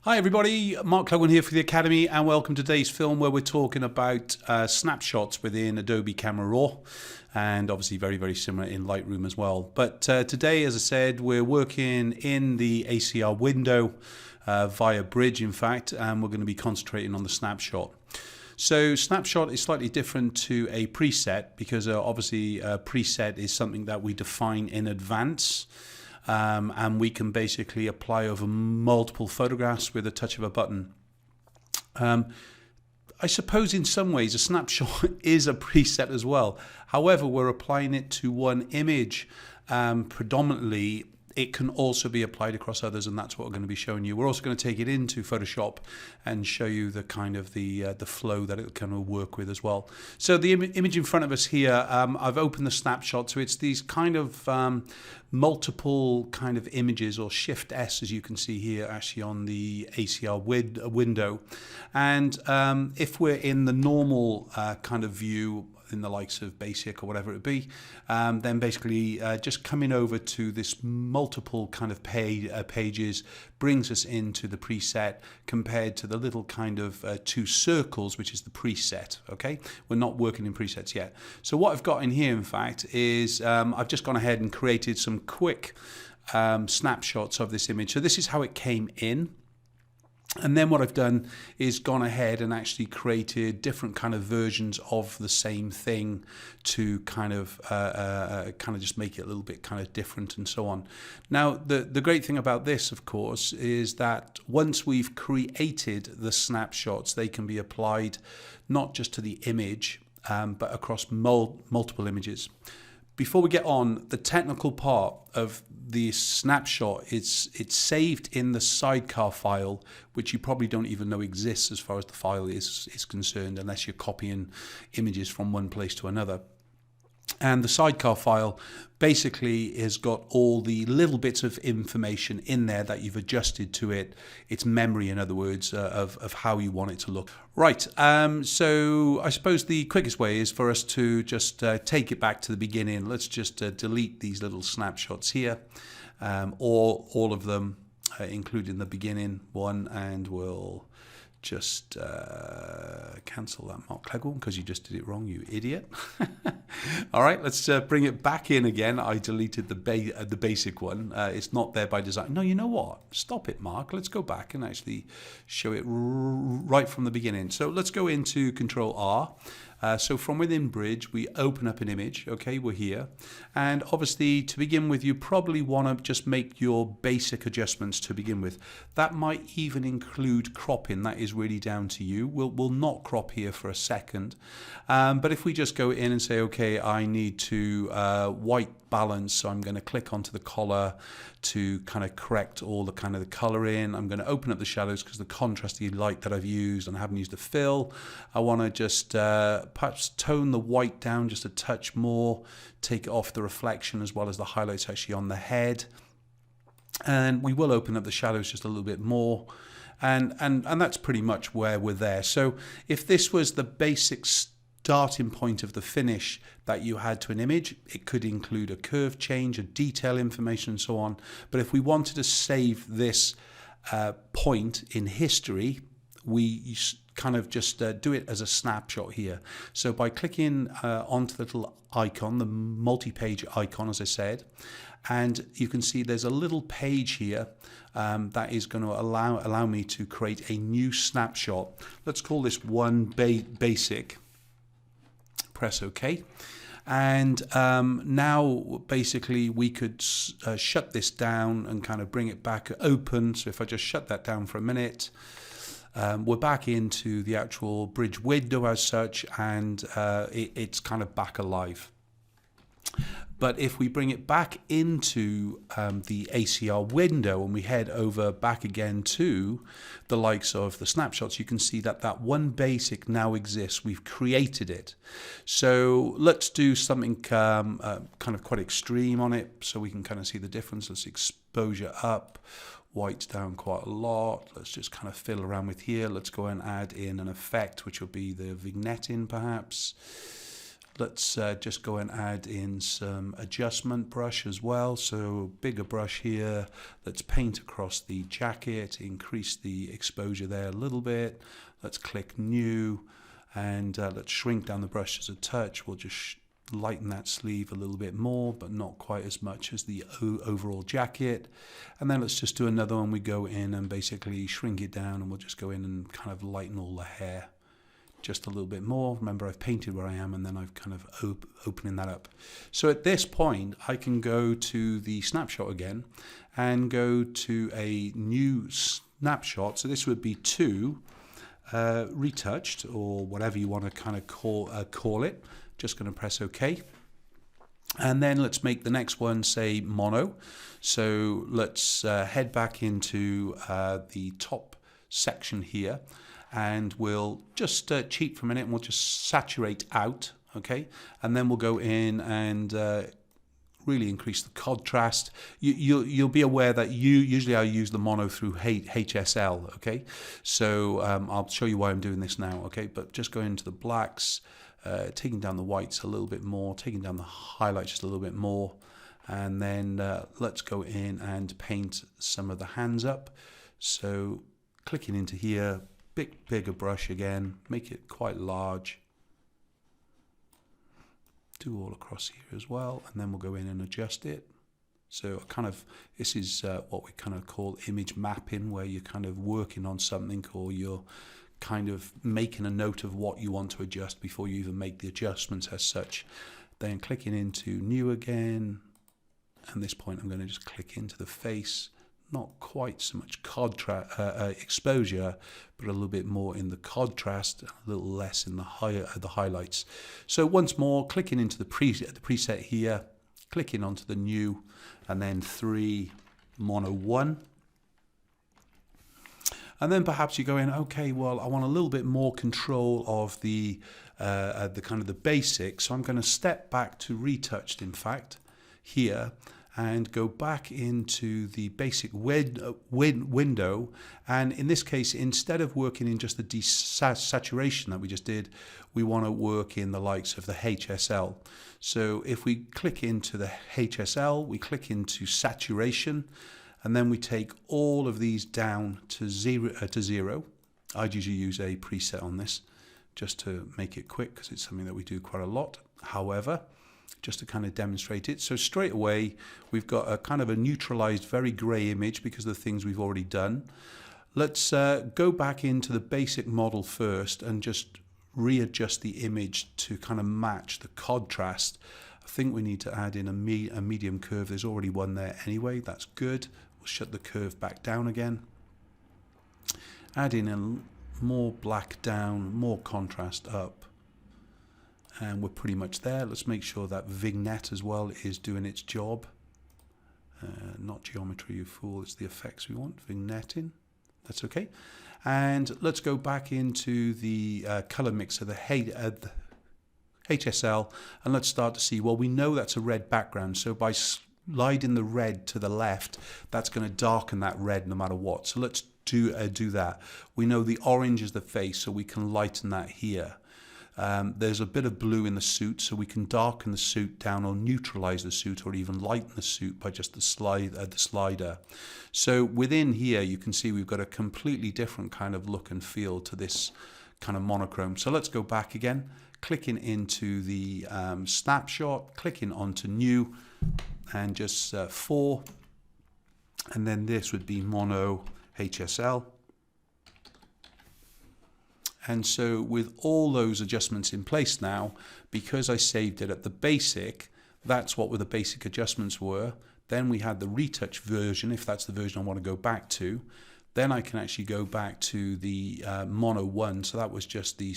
Hi everybody, Mark Cloggan here for the Academy, and welcome to today's film where we're talking about snapshots within Adobe Camera Raw, and obviously very similar in Lightroom as well. But today, as I said, we're working in the ACR window via Bridge, in fact, and we're going to be concentrating on the snapshot. So snapshot is slightly different to a preset because obviously a preset is something that we define in advance. And we can basically apply over multiple photographs with a touch of a button. I suppose in some ways a snapshot is a preset as well. However, we're applying it to one image predominantly. It can also be applied across others, and that's what we're going to be showing you. We're also going to take it into Photoshop and show you the kind of the flow that it can work with as well. So the image in front of us here, I've opened the snapshot, so it's these kind of multiple kind of images, or Shift S as you can see here actually on the ACR window. And if we're in the normal kind of view, in the likes of basic or whatever it be, then basically just coming over to this multiple kind of pages brings us into the preset, compared to the little kind of two circles, which is the preset. Okay, we're not working in presets yet. So what I've got in here, in fact, is I've just gone ahead and created some quick snapshots of this image. So this is how it came in. And then what I've done is gone ahead and actually created different kind of versions of the same thing to kind of just make it a little bit kind of different and so on. Now, the great thing about this, of course, is that once we've created the snapshots, they can be applied not just to the image, but across multiple images. Before we get on, the technical part of the snapshot, it's saved in the sidecar file, which you probably don't even know exists as far as the file is concerned, unless you're copying images from one place to another. And the sidecar file basically has got all the little bits of information in there that you've adjusted to it. It's memory, in other words, of how you want it to look. Right, so I suppose the quickest way is for us to just take it back to the beginning. Let's just delete these little snapshots here, or all of them, including the beginning one, and we'll just cancel that, Mark Clegg, because you just did it wrong, you idiot. All right, let's bring it back in again. I deleted the basic one. It's not there by design. No, you know what? Stop it, Mark. Let's go back and actually show it right from the beginning. So let's go into Control R. So from within Bridge, we open up an image. Okay, we're here. And obviously, to begin with, you probably want to just make your basic adjustments to begin with. That might even include cropping. That is really down to you. We'll not crop here for a second. But if we just go in and say, okay, I need to white balance, so I'm going to click onto the collar to kind of correct all the kind of the color in. I'm going to open up the shadows because the contrasty light that I've used, and I haven't used a fill. I want to just perhaps tone the white down just a touch more, take it off the reflection as well as the highlights actually on the head. And we will open up the shadows just a little bit more. And that's pretty much where we're there. So if this was the basic starting point of the finish that you had to an image, it could include a curve change, a detail information, and so on. But if we wanted to save this point in history, we kind of just do it as a snapshot here. So by clicking onto the little icon, the multi-page icon, as I said, and you can see there's a little page here that is going to allow me to create a new snapshot. Let's call this one basic. Press OK. And now basically we could shut this down and kind of bring it back open. So if I just shut that down for a minute, we're back into the actual Bridge window as such, and it's kind of back alive. But if we bring it back into the ACR window and we head over back again to the likes of the snapshots, you can see that that one basic now exists. We've created it. So let's do something kind of quite extreme on it so we can kind of see the difference. Let's exposure up, white's down quite a lot. Let's just kind of fill around with here. Let's go and add in an effect, which will be the vignette in perhaps. Let's just go and add in some adjustment brush as well. So bigger brush here. Let's paint across the jacket, increase the exposure there a little bit. Let's click new, and let's shrink down the brush as a touch. We'll just lighten that sleeve a little bit more, but not quite as much as the overall jacket. And then let's just do another one. We go in and basically shrink it down, and we'll just go in and kind of lighten all the hair just a little bit more. Remember, I've painted where I am, and then I've kind of opening that up. So at this point, I can go to the snapshot again and go to a new snapshot. So this would be 2 retouched, or whatever you want to kind of call it. Just going to press OK. And then let's make the next one say mono. So let's head back into the top section here, and we'll just cheat for a minute, and we'll just saturate out, okay? And then we'll go in and really increase the contrast. You'll be aware that usually I use the mono through HSL, okay? So I'll show you why I'm doing this now, okay? But just go into the blacks, taking down the whites a little bit more, taking down the highlights just a little bit more, and then let's go in and paint some of the hands up. So clicking into here, bigger brush again, make it quite large. Do all across here as well, and then we'll go in and adjust it. So this is what we kind of call image mapping, where you're kind of working on something, or you're kind of making a note of what you want to adjust before you even make the adjustments as such. Then clicking into new again, and at this point I'm going to just click into the face. Not quite so much exposure, but a little bit more in the contrast, a little less in the highlights. So once more, clicking into the preset here, clicking onto the new, and then 3 mono 1. And then perhaps you go in, okay, well, I want a little bit more control of the kind of the basics. So I'm going to step back to retouched, in fact, here, and go back into the basic window. And in this case, instead of working in just the desaturation that we just did, we want to work in the likes of the HSL. So if we click into the HSL, we click into saturation, and then we take all of these down to zero. I'd usually use a preset on this just to make it quick, because it's something that we do quite a lot. However, just to kind of demonstrate it. So straight away, we've got a kind of a neutralized, very gray image because of the things we've already done. Let's go back into the basic model first and just readjust the image to kind of match the contrast. I think we need to add in a medium curve. There's already one there anyway. That's good. We'll shut the curve back down again. Add in a more black down, more contrast up. And we're pretty much there. Let's make sure that vignette as well is doing its job. Not geometry, you fool. It's the effects we want. Vignetting. That's okay. And let's go back into the color mixer, the HSL, and let's start to see, well, we know that's a red background. So by sliding the red to the left, that's going to darken that red no matter what. So let's do that. We know the orange is the face, so we can lighten that here. There's a bit of blue in the suit, so we can darken the suit down or neutralize the suit or even lighten the suit by just the slider. So within here, you can see we've got a completely different kind of look and feel to this kind of monochrome. So let's go back again, clicking into the snapshot, clicking onto new, and just 4. And then this would be mono HSL. And so with all those adjustments in place now, because I saved it at the basic, that's what the basic adjustments were. Then we had the retouch version, if that's the version I want to go back to. Then I can actually go back to the mono 1. So that was just the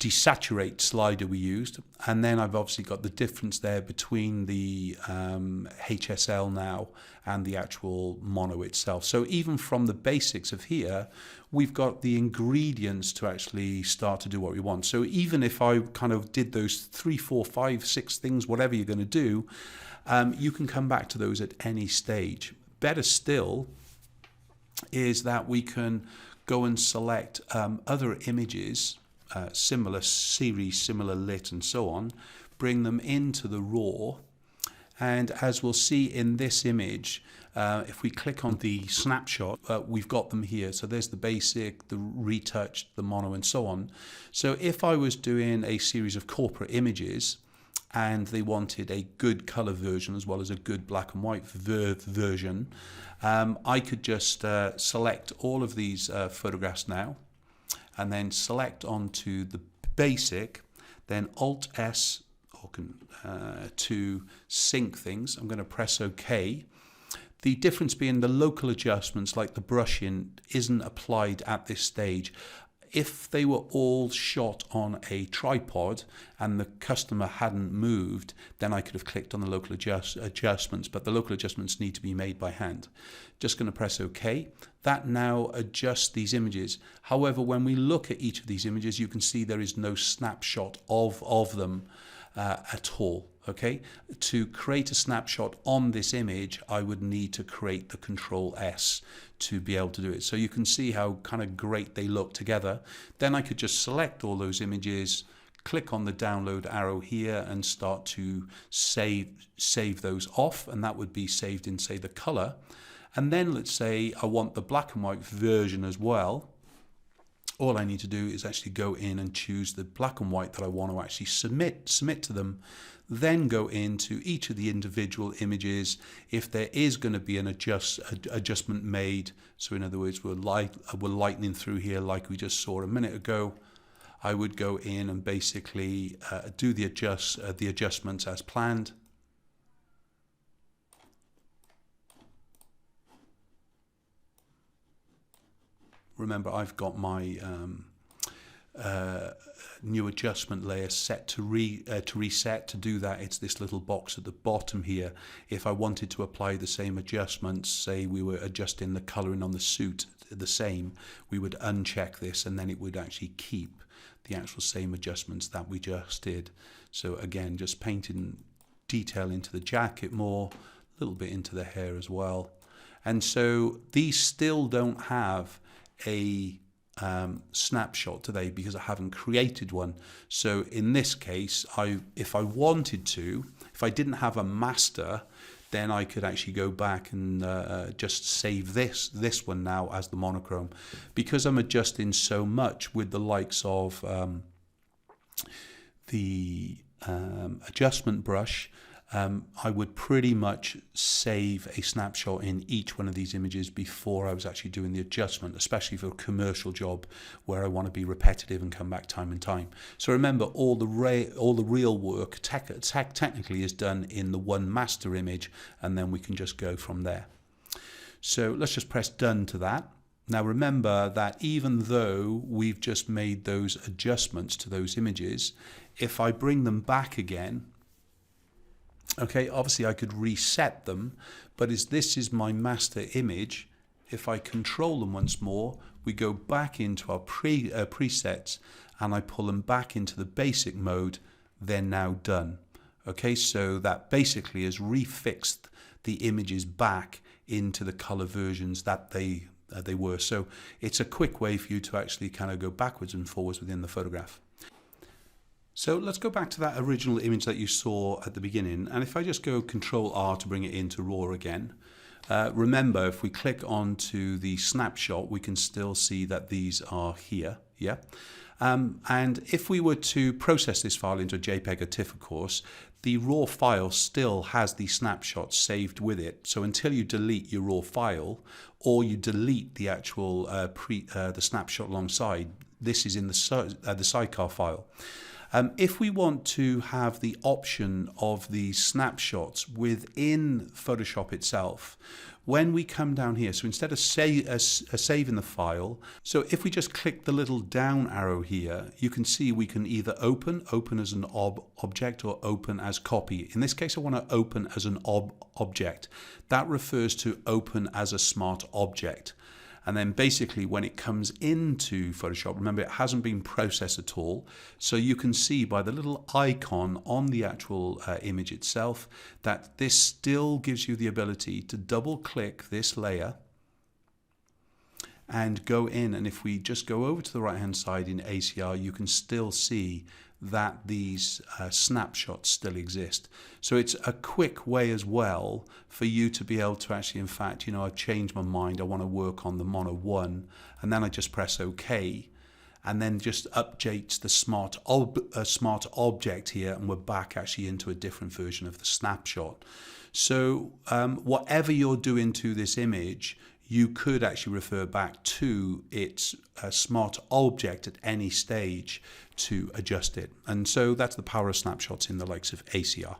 desaturate slider we used. And then I've obviously got the difference there between the HSL now and the actual mono itself. So even from the basics of here, we've got the ingredients to actually start to do what we want. So even if I kind of did those 3, 4, 5, 6 things, whatever you're going to do, you can come back to those at any stage. Better still is that we can go and select other images similar series, similar lit and so on, bring them into the raw. And as we'll see in this image, if we click on the snapshot, we've got them here. So there's the basic, the retouched, the mono and so on. So if I was doing a series of corporate images and they wanted a good color version as well as a good black and white version, I could just select all of these photographs now and then select onto the basic, then Alt-S to sync things. I'm going to press OK. The difference being the local adjustments like the brushing isn't applied at this stage. If they were all shot on a tripod and the customer hadn't moved, then I could have clicked on the local adjustments, but the local adjustments need to be made by hand. Just going to press OK. That now adjusts these images. However, when we look at each of these images, you can see there is no snapshot of them at all. Okay, to create a snapshot on this image, I would need to create the Control-S to be able to do it. So you can see how kind of great they look together. Then I could just select all those images, click on the download arrow here and start to save those off, and that would be saved in, say, the color. And then let's say I want the black and white version as well. All I need to do is actually go in and choose the black and white that I want to actually submit to them, then go into each of the individual images. If there is going to be an adjustment made, so in other words, we're lightening through here like we just saw a minute ago, I would go in and basically do the adjustments as planned. Remember, I've got my new adjustment layer set to reset. To do that, it's this little box at the bottom here. If I wanted to apply the same adjustments, say we were adjusting the colouring on the suit the same, we would uncheck this and then it would actually keep the actual same adjustments that we just did. So again, just painting detail into the jacket more, a little bit into the hair as well. And so these still don't have a snapshot today because I haven't created one. So in this case, if I wanted to, if I didn't have a master, then I could actually go back and just save this one now as the monochrome. Because I'm adjusting so much with the likes of the adjustment brush, I would pretty much save a snapshot in each one of these images before I was actually doing the adjustment, especially for a commercial job where I want to be repetitive and come back time and time. So remember, all the real work technically is done in the one master image, and then we can just go from there. So let's just press done to that. Now remember that even though we've just made those adjustments to those images, if I bring them back again, okay, obviously I could reset them, but as this is my master image, if I control them once more, we go back into our presets and I pull them back into the basic mode, they're now done. Okay, so that basically has refixed the images back into the color versions that they were. So it's a quick way for you to actually kind of go backwards and forwards within the photograph. So let's go back to that original image that you saw at the beginning, and if I just go Control-R to bring it into RAW again, remember if we click onto the snapshot we can still see that these are here, yeah? And if we were to process this file into a JPEG or TIFF, of course, the RAW file still has the snapshot saved with it. So until you delete your RAW file or you delete the actual the snapshot alongside, this is in the sidecar file. If we want to have the option of the snapshots within Photoshop itself, when we come down here, so instead of saving the file, so if we just click the little down arrow here, you can see we can either open as an object or open as copy. In this case, I want to open as an object. That refers to open as a smart object. And then basically when it comes into Photoshop, remember it hasn't been processed at all. So you can see by the little icon on the actual image itself that this still gives you the ability to double click this layer and go in, and if we just go over to the right hand side in ACR, you can still see that these snapshots still exist. So it's a quick way as well for you to be able to actually, in fact, I've changed my mind, I want to work on the mono 1, and then I just press OK, and then just updates the smart object here, and we're back actually into a different version of the snapshot. So whatever you're doing to this image, you could actually refer back to its smart object at any stage to adjust it. And so that's the power of snapshots in the likes of ACR.